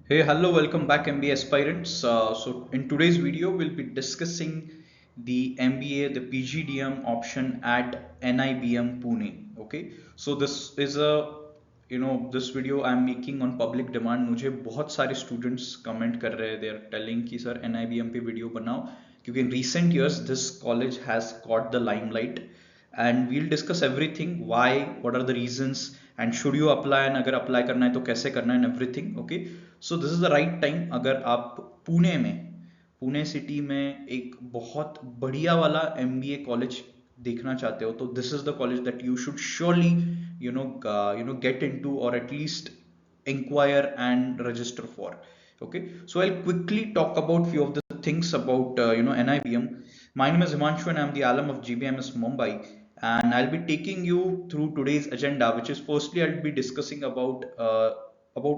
Hey, hello, welcome back, MBA aspirants. So, in today's video, we'll be discussing the MBA, the PGDM option at NIBM Pune. Okay, so this is this video I'm making on public demand. मुझे बहुत सारे students comment कर रहे हैं, they are telling कि sir NIBM पे video बनाओ क्योंकि in recent years this college has got the limelight and we'll discuss everything why, what are the reasons and should you apply and अगर apply करना है तो कैसे करना है and everything. Okay, so this is the right time. अगर आप Pune city में एक बहुत बढ़िया वाला MBA कॉलेज देखना चाहते हो तो this is the college that you should surely get into or at least inquire and register for. Okay, so I'll quickly talk about few of the things about NIBM. My name is Himanshu and I'm the alum of GBMS Mumbai, and I'll be taking you through today's agenda, which is firstly I'll be discussing about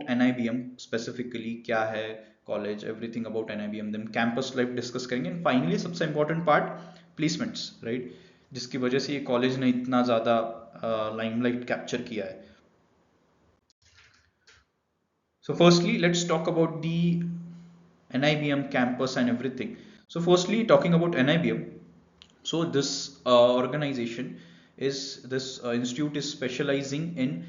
NIBM specifically, क्या है college, everything about NIBM, then campus life discuss करेंगे, and finally सबसे important part placements, right, जिसकी वजह से ये college ने इतना ज़्यादा limelight capture किया है. So firstly, let's talk about the NIBM campus and everything. So firstly, talking about NIBM, so this organization is this institute is specializing in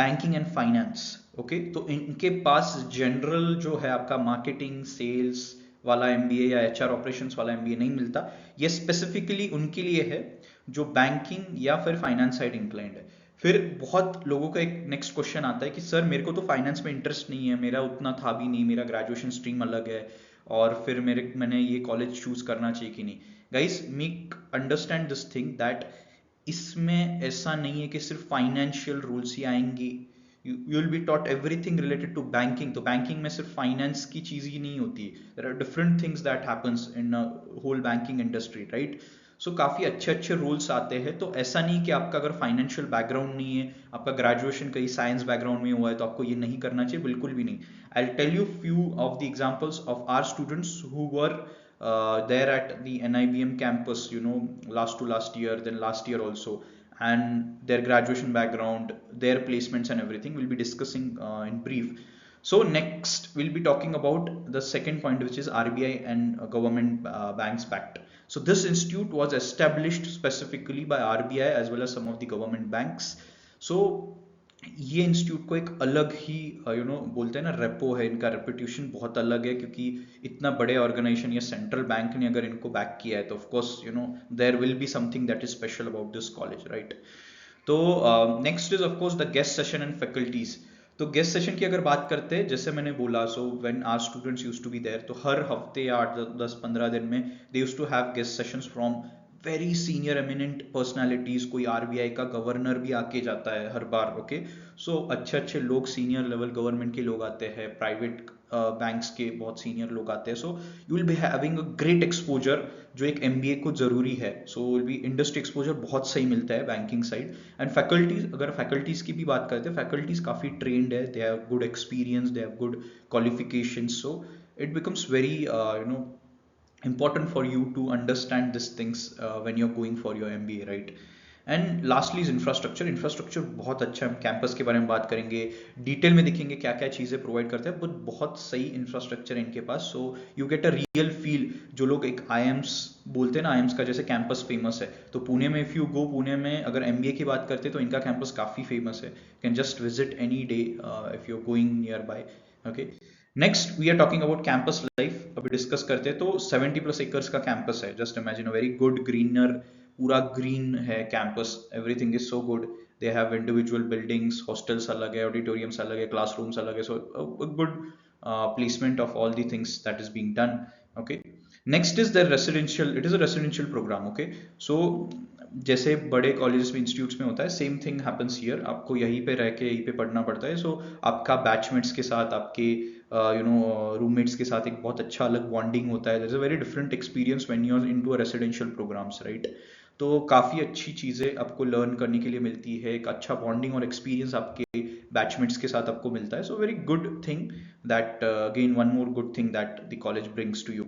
banking and finance. Okay, तो इनके पास general जो है आपका marketing sales वाला MBA या HR operations वाला MBA नहीं मिलता. ये स्पेसिफिकली उनके लिए है जो बैंकिंग या फिर फाइनेंस साइड इंक्लाइंड है. फिर बहुत लोगों का एक नेक्स्ट क्वेश्चन आता है कि सर मेरे को तो फाइनेंस में इंटरेस्ट नहीं है, मेरा उतना था भी नहीं, मेरा ग्रेजुएशन स्ट्रीम अलग है और फिर मैंने ये कॉलेज चूज करना चाहिए कि नहीं. Guys, make understand this thing that इसमें ऐसा नहीं है कि सिर्फ फाइनेंशियल रूल्स ही आएंगी. You will be taught everything related to banking. तो बैंकिंग में सिर्फ फाइनेंस की चीज ही नहीं होती, there are different things that happens in whole banking industry, right. So काफ़ी अच्छे अच्छे रूल्स आते हैं. तो ऐसा नहीं कि आपका अगर फाइनेंशियल बैकग्राउंड नहीं है, आपका ग्रेजुएशन कहीं साइंस बैकग्राउंड में हुआ है तो आपको ये नहीं करना चाहिए, बिल्कुल भी नहीं. I will tell you few of the examples of our students who were there at the NIBM campus, last year, then last year also, and their graduation background, their placements and everything we'll be discussing in brief. So next we'll be talking about the second point, which is RBI and government banks pact. So this institute was established specifically by RBI as well as some of the government banks. So ये institute को एक अलग ही बोलते हैं ना, repo है, इनका reputation बहुत अलग है क्योंकि इतना बड़े ऑर्गेनाइजेशन या सेंट्रल बैंक ने अगर इनको बैक किया है तो of course there will be something that is special about this college, right. तो next is of course the guest session and faculties. तो गेस्ट सेशन की अगर बात करते हैं, जैसे मैंने बोला, so when our students used to be there, तो हर हफ्ते या 10-15 दिन में they used to have guest sessions from very senior eminent personalities. कोई RBI का गवर्नर भी आके जाता है हर बार. ओके, सो अच्छे अच्छे लोग, सीनियर लेवल गवर्नमेंट के लोग आते हैं, प्राइवेट बैंक्स के बहुत सीनियर लोग आते हैं. सो you will be having a great exposure जो एक MBA को जरूरी है. So will be industry exposure बहुत सही मिलता है बैंकिंग साइड. एंड फैकल्टीज, अगर फैकल्टीज की भी बात करते हैं, फैकल्टीज काफ़ी ट्रेंड है, they have good experience, they have good qualification. So it becomes very important for you to understand these things when you're going for your MBA, right. And lastly is infrastructure. Infrastructure बहुत अच्छा है. Campus के बारे में बात करेंगे, detail में देखेंगे क्या क्या चीज़ें प्रोवाइड करते हैं, बट बहुत सही इंफ्रास्ट्रक्चर है इनके पास. So you get a real feel. जो लोग एक IIMS बोलते हैं ना, IIMS का जैसे कैंपस फेमस है, तो पुणे में इफ़ यू गो, पुणे में अगर MBA की बात करते हैं तो इनका कैंपस काफ़ी फेमस है. Can just visit any day if you are going nearby. Okay, next we are talking about campus life. अभी डिस्कस करते हैं. तो 70+ एकर्स का कैंपस है. Just imagine a very good greener, पूरा ग्रीन है campus. Everything is so good. They have individual buildings, hostels अलग है, ऑडिटोरियम्स अलग है, क्लासरूम्स अलग है. So good placement of all the things that is being done. Okay, next is the residential. It is a residential program. Okay, so जैसे बड़े colleges में, institutes में होता है, सेम थिंग हैपेंस हियर. आपको यहीं पे रह के यहीं पे पढ़ना पड़ता है. सो आपका बैचमेट्स के साथ, आपके रूममेट्स के साथ एक बहुत अच्छा अलग बॉन्डिंग होता है. There is a very different experience when you are into a residential programs, right. तो काफ़ी अच्छी चीज़ें आपको लर्न करने के लिए मिलती है. एक अच्छा बॉन्डिंग और एक्सपीरियंस आपके बैचमेट्स के साथ आपको मिलता है. So very good thing that, again one more good thing that the college brings to you.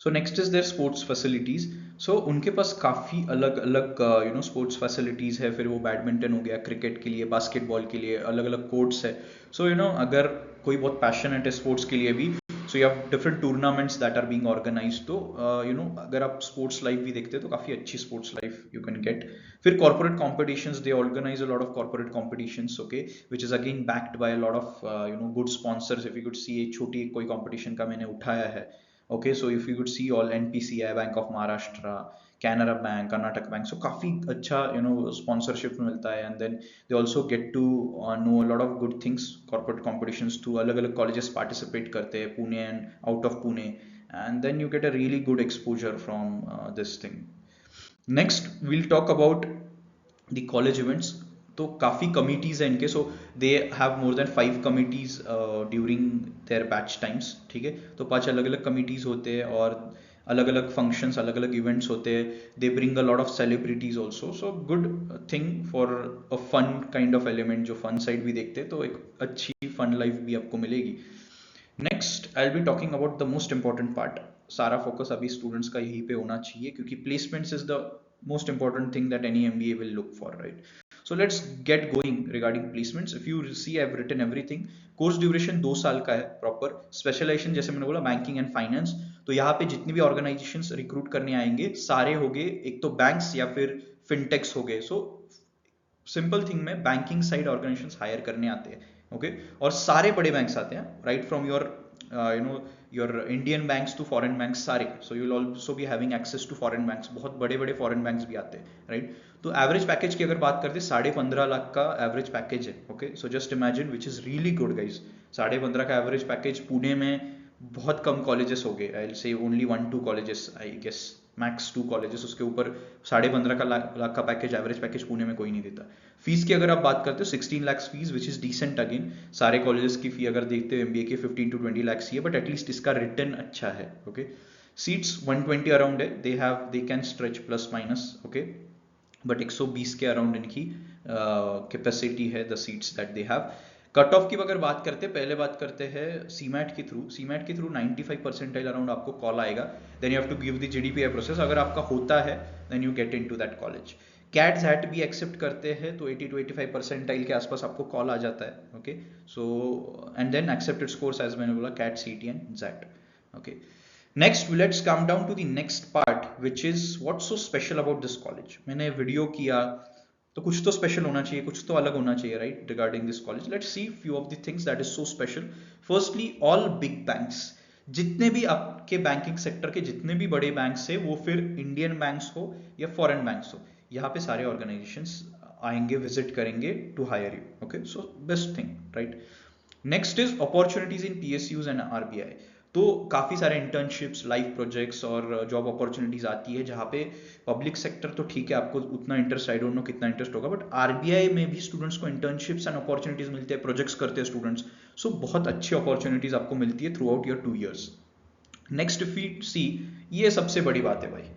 So next is their sports facilities. So उनके पास काफ़ी अलग अलग स्पोर्ट्स फैसिलिटीज़ है। फिर वो बैडमिंटन हो गया, क्रिकेट के लिए, बास्केटबॉल के लिए अलग अलग कोर्ट्स है। सो अगर कोई बहुत पैशनेट है स्पोर्ट्स के लिए भी, so you have different tournaments that are being organised. तो अगर आप स्पोर्ट्स लाइफ भी देखते हैं तो काफ़ी अच्छी sports life you can get. फिर corporate competitions, they organise a lot of corporate competitions, okay, which is again backed by a lot of good sponsors. If you could see, एक छोटी कोई कॉम्पिटिशन का मैंने उठाया है, okay, so if you could see all NPCI, Bank of Maharashtra, Canara Bank, Karnataka Bank, so काफी अच्छा sponsorship मिलता है। and then they also get to know a lot of good things, corporate competitions through अलग अलग colleges participate करते हैं Pune and out of Pune, and then you get a really good exposure from this thing. Next we'll talk about the college events। तो काफ़ी committees हैं इनके। So they have more than 5 committees during their batch times, ठीक है। तो 5 अलग अलग committees होते हैं और अलग अलग फंक्शंस, अलग अलग इवेंट्स होते हैं। They bring a lot of celebrities also, so good thing for a fun kind of element. जो फन साइड भी देखते हैं तो एक अच्छी फन लाइफ भी आपको मिलेगी। Next I will be talking about the most important part. सारा फोकस अभी स्टूडेंट्स का यहीं पे होना चाहिए, क्योंकि placements is the most important thing that any MBA will look for, right? So let's get going regarding placements. If you see, I've written everything. Course duration 2 साल का है प्रॉपर। स्पेशलाइजेशन जैसे मैंने बोला बैंकिंग एंड फाइनेंस। तो यहाँ पे जितने भी ऑर्गेनाइजेशंस रिक्रूट करने आएंगे सारे होंगे एक तो बैंक्स या फिर फिनटेक्स हो गए। सो सिंपल थिंग में बैंकिंग साइड ऑर्गेनाइजेशंस हायर करने आते हैं, ओके। और सारे बड़े बैंक्स आते हैं, right from your your Indian banks to foreign banks सारे। So you will also be having access to foreign banks, बहुत बड़े बड़े फॉरेन बैंक्स भी आते हैं, राइट। तो एवरेज पैकेज की अगर बात करते हैं 15.5 लाख का एवरेज पैकेज है, okay. So just imagine, which is really good guys. 15.5 का एवरेज पैकेज। पुणे में बहुत कम कॉलेजेस हो गए, I will say only 1-2 colleges, I guess max 2 colleges. उसके ऊपर 15.5 का लाख का पैकेज, एवरेज पैकेज पुणे में कोई नहीं देता। फीस की अगर आप बात करते हो 16 lakh fees, which is decent. Again सारे कॉलेजेस की फी अगर देखते हो MBA के 15 to 20 लाख ही है, बट एटलीस्ट इसका रिटर्न अच्छा है, ओके। सीट्स 120 अराउंड है, they can stretch plus minus, okay, but 120 के अराउंड इनकी कैपेसिटी है, the seats that they have. Cut off की अगर बात करते हैं, पहले बात करते हैं सीमैट के थ्रू 95 परसेंटाइल अराउंड आपको कॉल आएगा। Then you have to give the GDPI process. अगर आपका होता है then you get into that college. CAT XAT भी एक्सेप्ट करते हैं तो 80 to 85 परसेंटाइल के आसपास आपको कॉल आ जाता है, okay. So and then accepted scores as मैंने बोला cat, CT and jet, okay. Next let's come down to the next part, which is what's so special about this college. मैंने video किया तो कुछ तो स्पेशल होना चाहिए, कुछ तो अलग होना चाहिए, right, regarding this college. Let's see few of the things that is so special. Firstly, all big banks, जितने भी आपके बैंकिंग सेक्टर के जितने भी बड़े बैंक्स है, वो फिर इंडियन बैंक्स हो या फॉरेन बैंक्स हो, यहाँ पे सारे ऑर्गेनाइजेशंस आएंगे, विजिट करेंगे to hire you, okay. So best thing, right. Next is opportunities in PSUs and RBI। तो काफ़ी सारे इंटर्नशिप्स, लाइव प्रोजेक्ट्स और जॉब अपॉर्चुनिटीज आती है, जहाँ पे पब्लिक सेक्टर तो ठीक है, आपको उतना इंटरेस्ट, आई डोंट नो कितना इंटरेस्ट होगा, बट RBI में भी स्टूडेंट्स को इंटर्नशिप्स एंड अपॉर्चुनिटीज मिलते हैं, प्रोजेक्ट्स करते हैं स्टूडेंट्स। सो बहुत अच्छी अपॉर्चुनिटीज आपको मिलती है throughout your 2 years। Next if you see, ये सबसे बड़ी बात है भाई,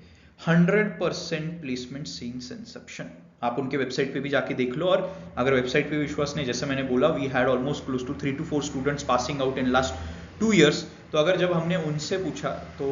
100% प्लेसमेंट सिंस इंसेप्शन। आप उनके वेबसाइट पे भी जाके देख लो, और अगर वेबसाइट पे विश्वास नहीं, जैसे मैंने बोला, we had almost close to 3 to 4 students passing out in last 2 years। तो अगर जब हमने उनसे पूछा तो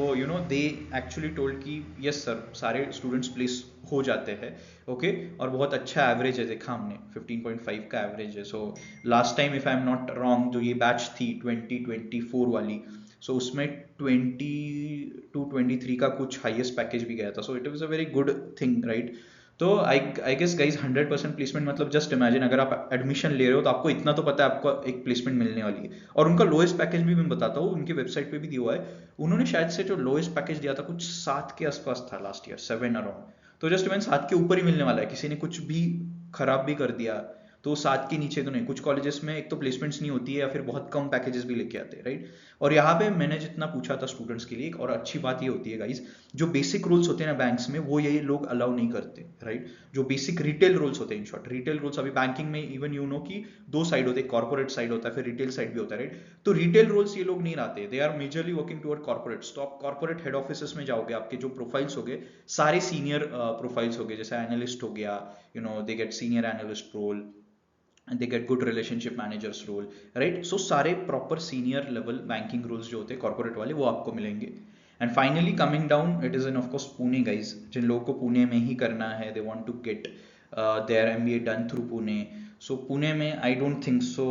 दे एक्चुअली टोल्ड कि यस सर, सारे स्टूडेंट्स प्लेस हो जाते हैं, ओके। और बहुत अच्छा एवरेज है, देखा हमने 15.5 का एवरेज है। So last time if I am not wrong, जो ये बैच थी 2024 वाली, सो उसमें 20 to 23 का कुछ हाईएस्ट पैकेज भी गया था। So it was a very good thing, right. तो आई गेस गाइज 100% प्लेसमेंट मतलब, जस्ट इमेजिन, अगर आप एडमिशन ले रहे हो तो आपको इतना तो पता है आपको एक प्लेसमेंट मिलने वाली है। और उनका लोएस्ट पैकेज भी मैं बताता हूँ, उनके वेबसाइट पे भी दिया हुआ है। उन्होंने शायद से जो लोएस्ट पैकेज दिया था कुछ 7 के आसपास था लास्ट ईयर, 7 अराउंड। तो जस्ट इमेजिन 7 के ऊपर ही मिलने वाला है। किसी ने कुछ भी खराब भी कर दिया तो 7 के नीचे तो नहीं। कुछ कॉलेजेस में एक तो प्लेसमेंट्स नहीं होती है, या फिर बहुत कम पैकेजेस भी लेके आते हैं, राइट। और यहाँ पे मैंने जितना पूछा था स्टूडेंट्स के लिए, एक और अच्छी बात ये होती है गाइज, जो बेसिक रूल्स होते हैं ना बैंक्स में, वो ये लोग अलाउ नहीं करते, राइट। जो बेसिक रिटेल रूल्स होते हैं, इन शॉर्ट रिटेल रूल्स, अभी बैंकिंग में इवन कि 2 साइड होते हैं, कॉर्पोरेट साइड होता है, फिर रिटेल साइड भी होता है, राइट। तो रिटेल रूल्स ये लोग नहीं लाते, they are majorly working toward corporates. तो आप कॉर्पोरेट हेड ऑफिस में जाओगे, आपके जो प्रोफाइल्स हो गए सारे सीनियर प्रोफाइल्स हो गए, जैसे एनालिस्ट हो गया, they get senior analyst role, they get good relationship managers role, right। so सारे proper senior level banking roles जो होते हैं corporate वाले, वो आपको मिलेंगे। And finally coming down it is in of course Pune guys, जिन लोगों को पुणे में ही करना है, they want to get their MBA done through Pune. So Pune में आई डोंट थिंक सो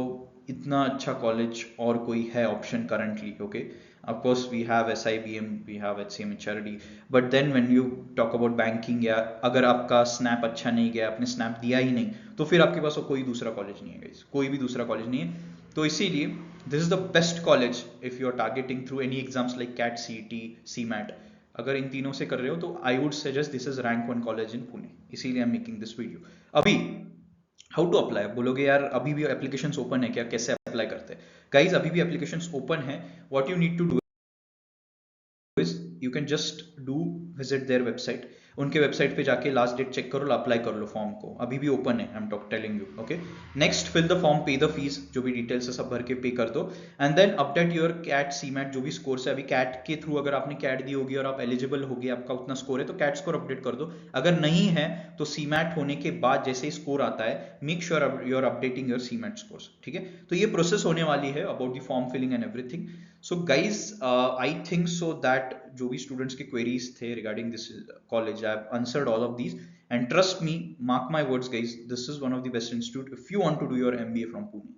इतना अच्छा कॉलेज और कोई है option currently, okay. Of course we have SIBM, we have HCM HRD, but then when you talk about banking, या अगर आपका snap अच्छा नहीं गया, आपने स्नैप दिया ही नहीं, तो फिर आपके पास कोई दूसरा कॉलेज नहीं है गाइस, कोई भी दूसरा कॉलेज नहीं है। तो इसीलिए this is the best college if you are targeting through any exams like CAT, CET, CMAT. अगर इन तीनों से कर रहे हो तो I would suggest this is rank 1 college in Pune, इसीलिए I am making this video. अभी हाउ टू अप्लाई, बोलोगे यार अभी भी एप्लीकेशंस ओपन है क्या, कैसे अप्लाई करते हैं? गाइज अभी भी एप्लीकेशंस ओपन है। What you need to do is you can just do visit their website, उनके वेबसाइट पे जाके लास्ट डेट चेक करो, अप्लाई कर लो फॉर्म को, अभी भी ओपन है, I am telling you, okay. Next fill the form, pay the fees, जो भी डिटेल्स है सब भर के पे कर दो, and then update your CAT CMAT जो भी स्कोर है। अभी कैट के थ्रू अगर आपने कैट दी होगी और आप एलिजिबल हो गए, आपका उतना स्कोर है, तो कैट स्कोर अपडेट कर दो। अगर नहीं है तो सीमैट होने के बाद जैसे ही स्कोर आता है, make sure you are updating your CMAT scores, ठीक है। तो ये प्रोसेस होने वाली है about the form filling and everything. So guys I think so that जो भी स्टूडेंट्स के क्वेरीज थे regarding this college, I have answered all of these, and trust me, mark my words guys, this is one of the best institute if you want to do your MBA from Pune.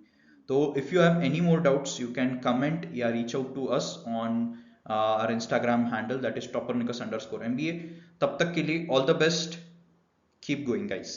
तो if you have any more doubts you can comment या reach out to us on our Instagram handle, that is toppernicus_MBA। तब तक के लिए all the best, keep going guys.